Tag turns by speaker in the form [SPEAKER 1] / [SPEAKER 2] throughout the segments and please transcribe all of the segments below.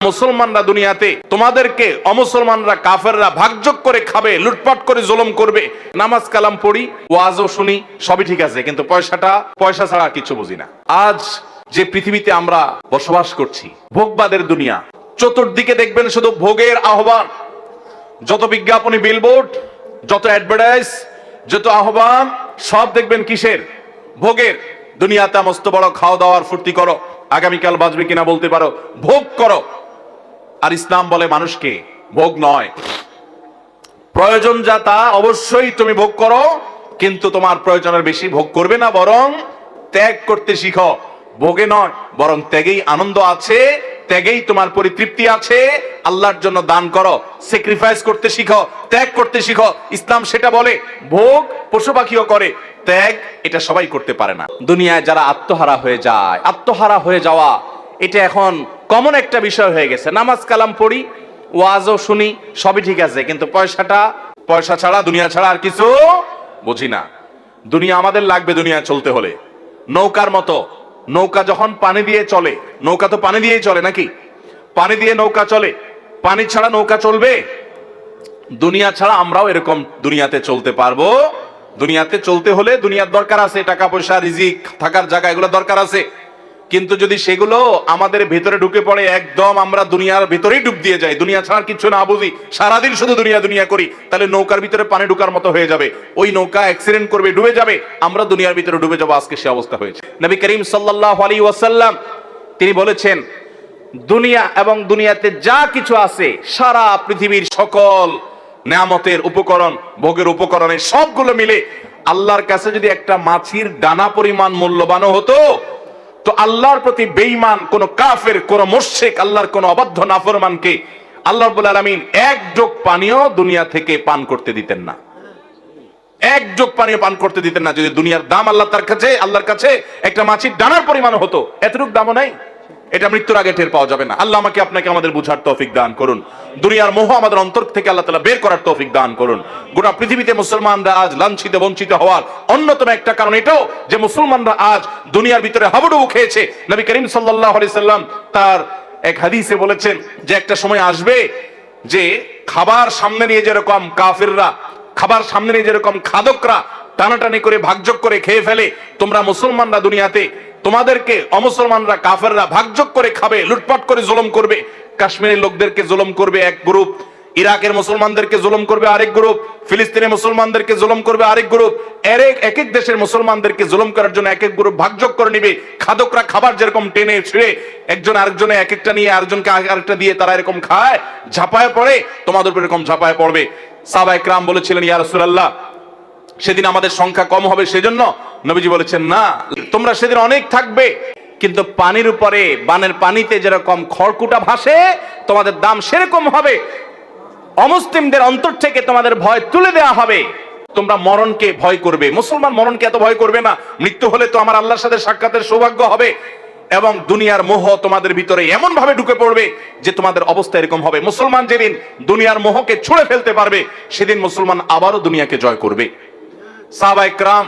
[SPEAKER 1] মুসলমানরা দুনিয়াতে তোমাদেরকে অমুসলমানরা কাফেররা ভাগযোগ করে খাবে, লুটপাট করে জুলুম করবে। নামাজ কালাম পড়ি, ওয়াজও শুনি, সবই ঠিক আছে, কিন্তু পয়সা ছাড়া কিছু বুঝি না। আজ যে পৃথিবীতে আমরা বসবাস করছি, ভোগবাদের দুনিয়া, চতুর্দিকে দেখবেন শুধু ভোগের আহ্বান। যত বিজ্ঞাপনী, বিলবোর্ড, যত অ্যাডভার্টাইজ, যত আহ্বান, সব দেখবেন কিসের? ভোগের। দুনিয়াতে মস্ত বড় খাওয়া দাওয়ার ফুর্তি করো, আগামীকাল বাঁচবে কিনা বলতে পারো, ভোগ করো। আর ইসলাম বলে মানুষকে ভোগ নয়, প্রয়োজন যা তা অবশ্যই তুমি ভোগ করো, কিন্তু তোমার প্রয়োজনের বেশি ভোগ করবে না, বরং ত্যাগ করতে শিখো। ভোগে নয়, বরং ত্যাগেই আনন্দ আছে, ত্যাগেই তোমার পরিতৃপ্তি আছে। আল্লাহর জন্য দান করো, স্যাক্রিফাইস করতে শিখো, ত্যাগ করতে শিখো। ইসলাম সেটা বলে। ভোগ পশু পাখিও করে, ত্যাগ এটা সবাই করতে পারে না। দুনিয়ায় যারা আত্মহারা হয়ে যায়, আত্মহারা হয়ে যাওয়া এটা এখন কমন একটা বিষয় হয়ে গেছে। নামাজ কালাম পড়ি, ওয়াজও শুনি, সবই ঠিক আছে, কিন্তু পয়সা ছাড়া, দুনিয়া ছাড়া আর কিছু বুঝি না। দুনিয়া আমাদের লাগবে দুনিয়া চলতে হলে। নৌকার মতো, নৌকা যখন পানি দিয়ে চলে, নৌকা তো পানি দিয়েই চলে নাকি? পানি দিয়ে নৌকা চলে, পানি ছাড়া নৌকা চলবে? দুনিয়া ছাড়া আমরাও এরকম দুনিয়াতে চলতে পারবো? দুনিয়াতে চলতে হলে দুনিয়ার দরকার আছে, টাকা পয়সা, রিজিক, থাকার জায়গা, এগুলো দরকার আছে। কিন্তু যদি সেগুলো আমাদের ভেতরে ঢুকে পড়ে, একদম আমরা দুনিয়ার ভেতরেই ডুব দিয়ে যাই, দুনিয়া ছাড়া কিছু না বুঝি, সারাদিন শুধু দুনিয়া করি, তাহলে নৌকার ভিতরে পানি ঢুকার মতো হয়ে যাবে। ওই নৌকা অ্যাক্সিডেন্ট করবে, ডুবে যাবে, আমরা দুনিয়ার ভিতরে ডুবে যাবো। আজকে সে অবস্থা হয়েছে। নবী করিম সাল্লাল্লাহু আলাইহি ওয়াসাল্লাম তিনি বলেছেন, দুনিয়া এবং দুনিয়াতে যা কিছু আছে, সারা পৃথিবীর সকল নেয়ামতের উপকরণ, ভোগের উপকরণের সবগুলো মিলে আল্লাহর কাছে যদি একটা মাছির দানা পরিমাণ মূল্যবান হতো, তো আল্লাহর প্রতি বেঈমান কোন কাফের, কোন মুশরিক, আল্লাহর কোন অবাধ্য নাফরমানকে আল্লাহ রাব্বুল আলামিন এক যোগ পানিও দুনিয়া থেকে পান করতে দিতেন না। এক যোগ পানিও পান করতে দিতেন না। যদি দুনিয়ার দাম আল্লাহর কাছে একটা মাছির দানার পরিমাণ হতো, এতটুকু দামও নাই। এটা মৃত্যুর আগে টের পাওয়া যাবে না। আল্লাহ আমাকে আপনাকে আমাদের বুঝার তৌফিক দান করুন। দুনিয়ার মোহ আমাদের অন্তর থেকে আল্লাহ তাআলা বের করার তৌফিক দান করুন। গোটা পৃথিবীতে মুসলমানরা আজ লাঞ্ছিত, বঞ্চিত হওয়ার অন্যতম একটা কারণ এটাও যে মুসলমানরা আজ দুনিয়ার ভিতরে হাবুডুবু খেয়েছে। নবী করিম সাল্লাল্লাহু আলাইহি সাল্লাম তার এক হাদিসে বলেছেন যে একটা সময় আসবে যে খাবার সামনে নিয়ে যেরকম কাফিররা, খাবার সামনে নিয়ে যেরকম খাদকরা টানাটানি করে ভাগযোগ করে খেয়ে ফেলে, তোমরা মুসলমানরা দুনিয়াতে তোমাদেরকে অমুসলমানরা কাফেররা ভাগযোগ করে খাবে, লুটপাট করে জুলুম করবে। কাশ্মীরের লোকদেরকে জুলুম করবে এক গ্রুপ, ইরাকের মুসলমানদেরকে জুলুম করবে আরেক গ্রুপ, ফিলিস্তিনের মুসলমানদেরকে জুলুম করবে আরেক গ্রুপ। এক এক দেশের মুসলমানদেরকে জুলুম করার জন্য এক এক গ্রুপ ভাগযোগ করে নিবে। খাদকরা খাবার যেরকম টেনে ছিঁড়ে একজন আরেকজনে এক একটা নিয়ে আরেকজনকে আরেকটা দিয়ে তারা এরকম খায়, ঝাঁপায় পড়ে, তোমাদের উপর এরকম ঝাঁপায় পড়বে। সাহাবায়ে কেরাম বলেছিলেন, ইয়া রাসূলুল্লাহ, সেদিন আমাদের সংখ্যা কম হবে, সেজন্য নবীজি বলেছেন, না, তোমরা সেদিন অনেক থাকবে, কিন্তু পানির উপরে, বানের পানিতে যেরকম খড়কুটা ভাসে, তোমাদের দাম সেরকম হবে। অমুসলিমদের অন্তর থেকে তোমাদের ভয় তুলে দেওয়া হবে। তোমরা মরণকে ভয় করবে। মুসলমান মরণকে এত ভয় করবে না। মৃত্যু হলে তো আমার আল্লাহর সাথে সাক্ষাতের সৌভাগ্য হবে, এবং দুনিয়ার মোহ তোমাদের ভিতরে এমন ভাবে ঢুকে পড়বে যে তোমাদের অবস্থা এরকম হবে। মুসলমান যেদিন দুনিয়ার মোহকে ছুঁড়ে ফেলতে পারবে, সেদিন মুসলমান আবারও দুনিয়াকে জয় করবে। সাহাবায়ে কেরাম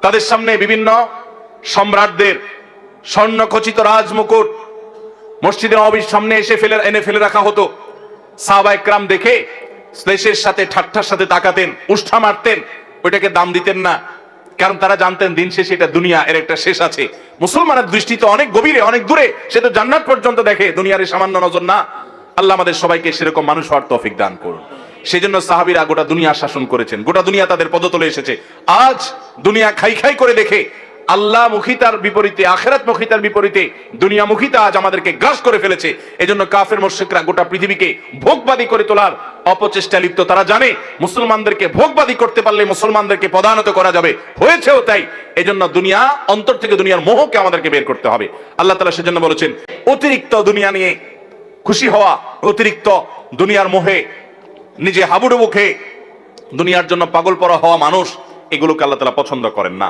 [SPEAKER 1] তাদের সামনে বিভিন্ন সম্রাটদের স্বর্ণখচিত রাজমুকুট মসজিদে নববীর সামনে এনে ফেলে রাখা হতো। সাহাবায়ে কেরাম দেখে শ্লেষের সাথে, ঠাট্টার সাথে তাকাতেন, উষ্ঠা মারতেন, ওইটাকে দাম দিতেন না, কারণ তারা জানতেন দিন শেষে এটা দুনিয়া, এর একটা শেষ আছে। মুসলমানের দৃষ্টি তো অনেক গভীরে, অনেক দূরে, সে তো জান্নাত পর্যন্ত দেখে, দুনিয়ার সামান্য নজর না। আল্লাহ আমাদের সবাইকে সেরকম মানুষ হওয়ার তৌফিক দান করুন। সেজন্য সাহাবীরা গোটা দুনিয়া শাসন করেছেন, গোটা দুনিয়া তাদের পদতলে এসেছে। আজ দুনিয়া খাই করে দেখে আল্লাহ মুখিতার বিপরীতে, আখিরাত মুখিতার বিপরীতে দুনিয়া মুখিতা আজ আমাদেরকে গ্রাস করে ফেলেছে। এজন্য কাফের মুশরিকরা গোটা পৃথিবীকে ভোগবাদী করে তোলার অপচেষ্টা লিপ্ত। তারা জানে মুসলমানদেরকে ভোগবাদী করতে পারলে মুসলমানদেরকে পদানত করা যাবে, হয়েছেও তাই। এজন্য দুনিয়া, অন্তর থেকে দুনিয়ার মোহকে আমাদেরকে বের করতে হবে। আল্লাহ তাআলা সেজন্য বলেছেন, অতিরিক্ত দুনিয়া নিয়ে খুশি হওয়া, অতিরিক্ত দুনিয়ার মোহে নিজে হাবুডুবু খেয়ে দুনিয়ার জন্য পাগল পরা হওয়া মানুষ, এগুলোকে আল্লাহ তাআলা পছন্দ করেন না।